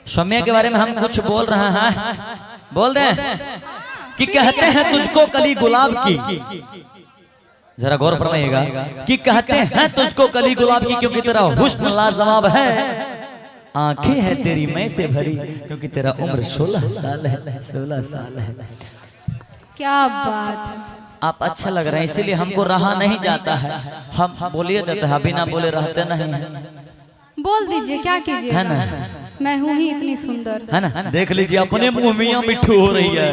सौम्या के बारे में हम कुछ बोल रहे हैं, बोल रहे हैं कि कहते हैं तुझको कली गुलाब की, जरा गौर फरमाइएगा कि कहते हैं तुझको कली गुलाब की क्योंकि तेरा हुस्न लाजवाब है, आंखें हैं तेरी मैं से भरी क्योंकि तेरा उम्र 16 साल है, 16 साल है। क्या बात है, आप अच्छा लग रहे हैं इसीलिए हमको रहा नहीं जाता है, हम बोलिए देते हैं, बिना बोले रहते नहीं। बोल दीजिए, क्या कीजिए, है ना, मैं हूँ ही इतनी सुंदर, है ना। देख लीजिए अपने मुंह मियां मिठू हो रही है,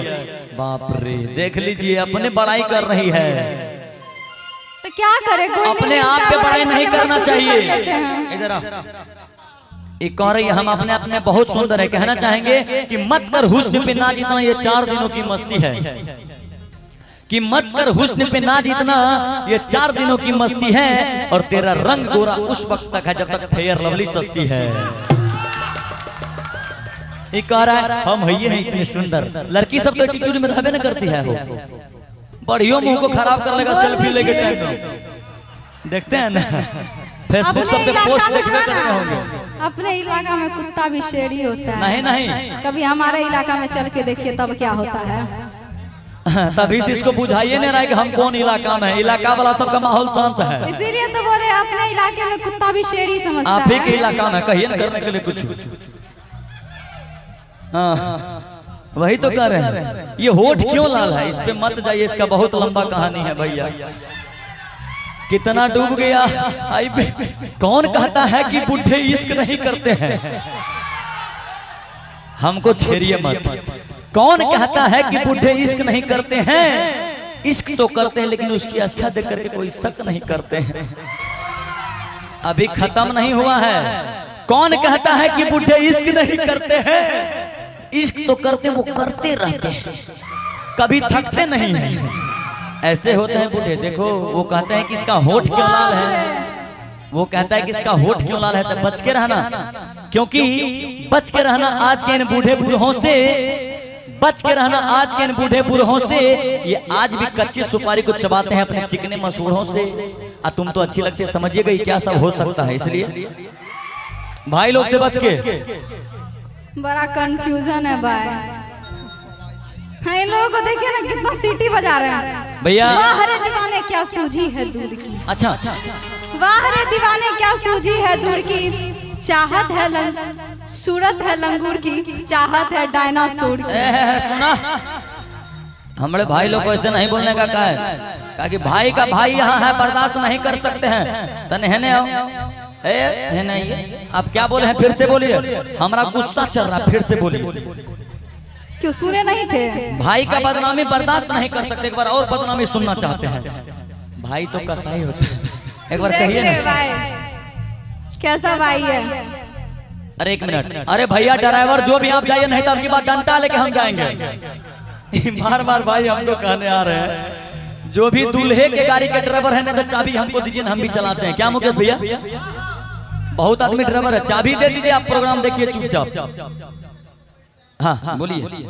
बाप रे, देख लीजिए अपने बड़ाई कर रही है। तो क्या करे, कोई अपने आप पे बड़ाई नहीं करना चाहिए। इधर आ, एक कह रही है हम अपने अपने बहुत सुंदर है, कहना चाहेंगे कि मत कर हुस्न पे नाज इतना, ये 4 दिनों की मस्ती है, कि मत कर हुस्न पे नाज इतना, ये 4 दिनों की मस्ती है, और तेरा रंग गोरा उस वक्त तक है जब तक फेयर लवली सस्ती है। ये कह रहा है हम हैं इतने सुंदर, लड़की सब तो एटीट्यूड में रहबे न करती है, हो बढ़ियो मुंह को खराब कर लेगा सेल्फी लेके टाइम में, देखते हैं ना फेसबुक सब पे पोस्ट देखते करते होंगे। अपने इलाका में कुत्ता भी शेरी होता है, नहीं नहीं, कभी हमारे इलाका में चल के देखिए तब क्या होता है। तभी से इसको बुझाइए नहीं रहा कि हम कौन इलाका में है, इलाका वाला सबका माहौल शांत है, इसीलिए तो बोले अपने इलाके में कुत्ता भी शेरी समझता है। आप ही के इलाका में कहिए ना करने के लिए कुछ। हाँ वही तो कह रहे हैं, ये होठ क्यों लाल है, इस पे मत जाइए, इसका बहुत लंबा कहानी है भैया। कितना डूब गया कौन कहता है कि बुढ़े इश्क नहीं करते हैं, हमको छेड़िए मत। कौन कहता है कि बुढ़े इश्क नहीं करते हैं, इश्क तो करते हैं लेकिन उसकी आस्था देख करके कोई शक नहीं करते हैं, अभी खत्म नहीं हुआ है। कौन कहता है कि बुढ़े इश्क नहीं करते हैं, इश्क तो करते, वो करते रहते हैं, कभी थकते नहीं हैं। ऐसे होते हैं बूढ़े, देखो वो कहते हैं कि इसका होठ क्यों लाल है, वो कहता है कि इसका होठ क्यों लाल है, तो बच के रहना, क्योंकि बच के रहना आज के इन बूढ़े बूढ़ों से, बच के रहना आज के इन बूढ़े बूढ़ों से, ये आज भी कच्ची सुपारी को चबाते हैं अपने चिकने मसूड़ों से। और तुम तो अच्छी लगती है, समझिएगा क्या सब हो सकता है, इसलिए भाई लोग से बच के। बड़ा कंफ्यूजन है भाई, हाँ, इन लोगों को देखिए ना कितना सीटी बजा रहे हैं भैया। वाह रे दीवाने क्या सूझी है दूध की, अच्छा वाह रे दीवाने क्या सूझी है दूध की, चाहत है सूरत है लंगूर की, चाहत है डायनासोर की। सुना, हमारे भाई लोग को ऐसे नहीं बोलने का क्या है, कि भाई का भाई यहाँ है, बर्दाश्त नहीं कर सकते हैं, तने है नहीं। आप क्या बोले हैं, फिर से बोलिए, हमारा गुस्सा चल रहा, फिर से बोलिए। क्यों सुने नहीं थे, भाई का बदनामी बर्दाश्त नहीं कर सकते, एक बार और बदनामी सुनना चाहते हैं, भाई तो कसाई होता है, एक बार कहिए ना भाई कैसा भाई है। अरे एक मिनट, अरे भैया ड्राइवर जो भी आप जाइए, नहीं तो आपकी बात डंडा लेके हम जाएंगे। बार बार भाई हम लोग कहने आ रहे हैं, जो भी दूल्हे के गाड़ी के ड्राइवर है ना, तो चाबी हमको दीजिए, हम भी चलाते हैं, क्या मुकेश भैया, बहुत आदमी ड्राइवर है, चाबी दे दीजिए, आप प्रोग्राम देखिए चुपचाप। हाँ बोलिए,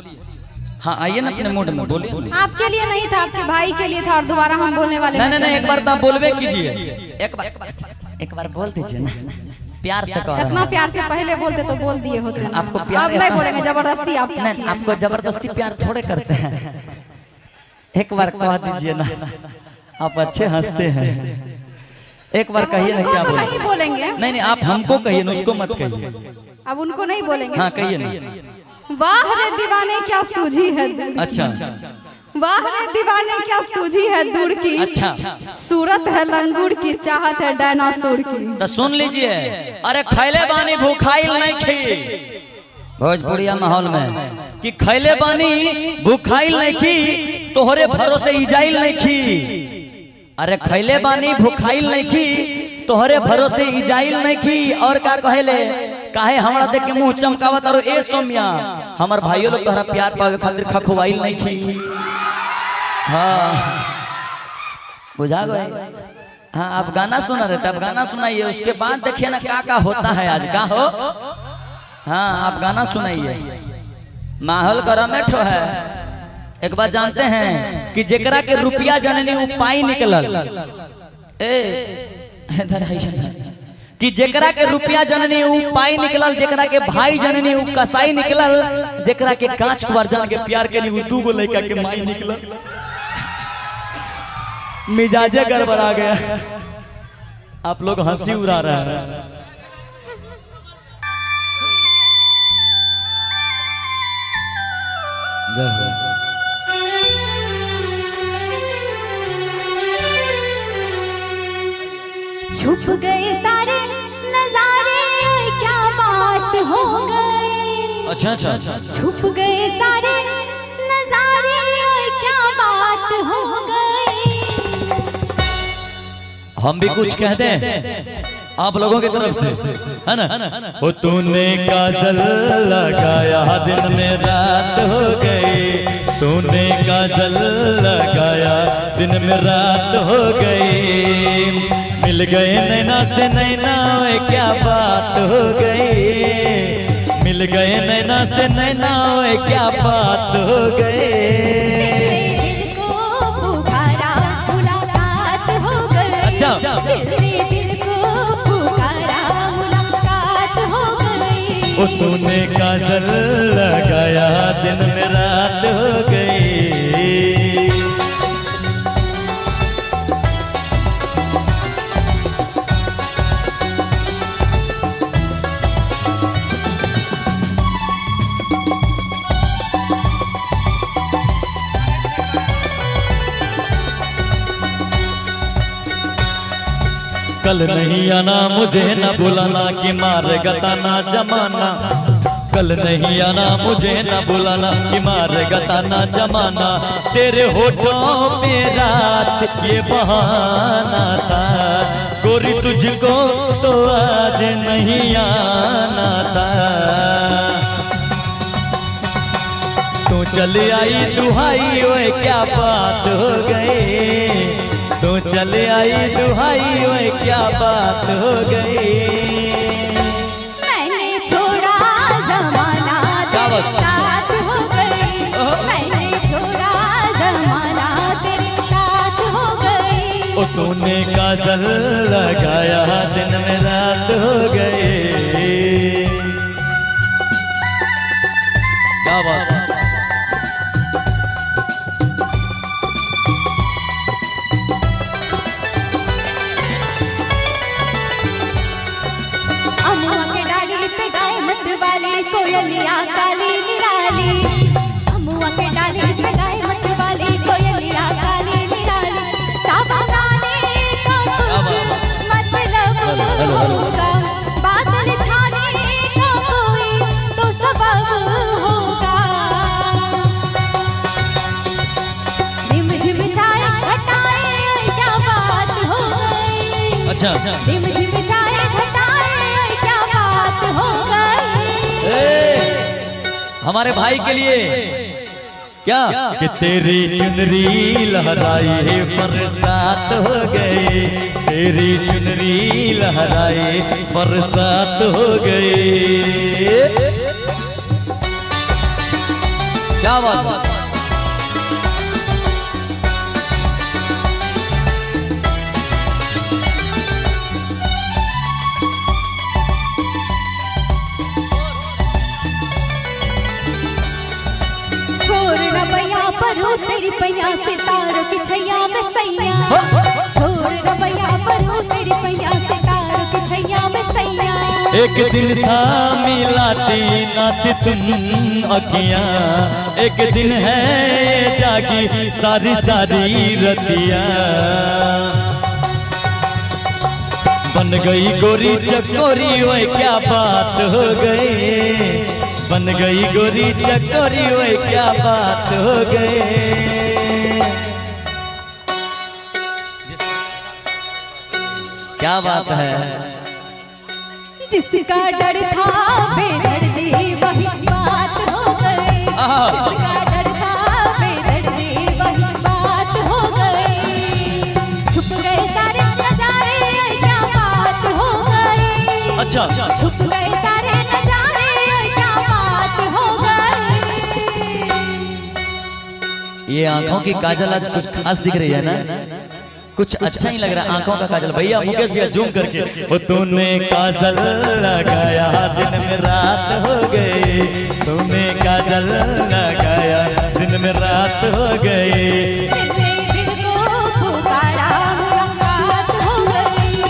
हाँ आइए ना अपने मूड में, बोलिए। आपके लिए नहीं था, आपके भाई के लिए था, और दोबारा हम बोलने वाले नहीं, एक बार तो बोलवे कीजिए, एक बार बोल दीजिए ना, प्यार से कह, इतना प्यार से पहले बोलते तो बोल दिए होते, आपको प्यार नहीं बोलेंगे, जबरदस्ती आप नहीं, आपको जबरदस्ती प्यार थोड़े करते हैं, एक बार कह दीजिए ना, आप अच्छे हंसते हैं, एक बार कहिए ना, क्या बोलेंगे, नहीं आप हमको कहिए ना, उसको मत कहिए, अब उनको नहीं बोलेंगे, हाँ कहिए ना। वाह रे दीवाने क्या सूझी है, अच्छा, वाह रे दीवाने क्या सूझी है दूर की, अच्छा, सूरत है लंगूर की, चाहत है डायनासोर की। तो सुन लीजिए, अरे खैले बानी भूखाइल नहीं खी, भोजपुरिया माहौल में कि खैले बानी भूखाइल नहीं खी, तोहरे भरोसे इजाइल नहीं खी, अरे खैले बानी भूखाइल नहीं खी, तोहरे भरोसे इजाइल नहीं खी, और क्या कहले, काहे हमरा देख के मुंह चमकावत, और ए सौम्या हमार भाइयों लोग तोहरा प्यार पावे खातिर खखवाइल नहीं खी। हाँ बुझा गए, हाँ आप गाना सुना रहे थे, आप गाना सुनाइए, उसके बाद देखिए ना क्या होता है आज का हो। हाँ आप गाना सुनाइए, माहौल गरम है। एक बात जानते हैं कि जेकरा के रुपया जननी उपाय निकलल, कि जेकरा के रुपया जननी ऊ पाई निकलल, जेकरा के भाई जननी ऊ कसाई निकलल, जेकरा के कांच कुंवर जान के प्यार के ऊ दू गो लड़का के माई निकलल। मिजाजे गड़बड़ा गया। आप लोग हंसी उड़ा रहे हैं। छुप गए सारे नजारे, क्या बात हो गई। अच्छा अच्छा अच्छा। छुप गए सारे नजारे, क्या बात हो गई। हम भी कुछ कहते हैं आप लोगों की तरफ से, है ना। वो तूने काजल लगाया दिन में रात हो गई, तूने काजल लगाया दिन में रात हो गई। मिल गए नैना से नैना, क्या बात हो गई। मिल गए नैना से नैना, क्या बात हो गई। दिल को पुकारा मुलाकात हो गई। अच्छा दिल को पुकारा मुलाकात हो गई। वो तूने काजल लगाया दिन में रात हो गई। कल नहीं आना मुझे न बुलाना कि मार गताना जमाना। कल नहीं आना मुझे न बुलाना कि मार गताना जमाना। तेरे होठों पे रात ये बहाना था, गोरी तुझको तो आज नहीं आना था। तू चली आई दुहाई, ओए क्या बात हो गई। तू चले आई दुहाई, ओए क्या बात हो गई। मैंने छोड़ा जमाना, तेरे साथ हो गई। मैंने छोड़ा जमाना, तेरे साथ हो गई। ओ तूने काजल लगाया दिन में रात हो गई। क्या बात है। कोयलिया काली निराली, अमुआ के डाली पे गाय मत वाली कोयलिया काली निराली। सावधानी का कुछ मतलब होगा, बादल छाने का कोई तो सबब होगा। झिम झिम छाए घटाए, क्या बात हो गई। अच्छा अच्छा। झिम झिम छाए घटाए, क्या बात हो गई। हमारे भाई के लिए क्या कि तेरी चुनरी लहराई बरसात हो गई। तेरी चुनरी लहराई बरसात हो गई। क्या बात। परो तेरी पैया सितारों की छैया में सैया। छोड़ रवैया परो तेरी पैया सितारों की छैया में सैया। एक दिन था मिलाती नाती तुम अखियां, एक दिन है ये जागी सारी सारी रतियां। बन गई गोरी चकोरी, ओए क्या बात हो गई। बन गई गोरी चकोरी, ओए क्या बात हो गई। क्या बात है। जिसका डर था बेदर्दी, वही बात हो गई। जिसका डर था बेदर्दी, वही बात हो गई। छुप गए सारे नजारे, क्या बात हो गई। अच्छा छुप गए सारे नजारे, क्या बात हो गई। ये आंखों की काजल आज कुछ खास दिख रही है ना। कुछ अच्छा ही लग रहा है, आंखों का काजल। भैया मुकेश भैया जूम करके, वो तूने काजल लगाया दिन में रात हो गई, तूने काजल लगाया दिन में रात हो गई,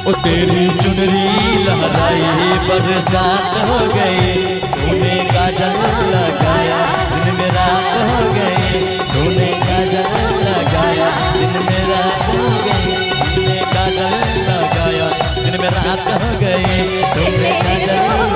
ओ तेरी चुनरी लहराई बरसात हो गई, तूने काजल लगाया दिन में रात हो गई, तूने काजल लगाया दिन में रात हो गई, तूने काजल लगाया दिन में रात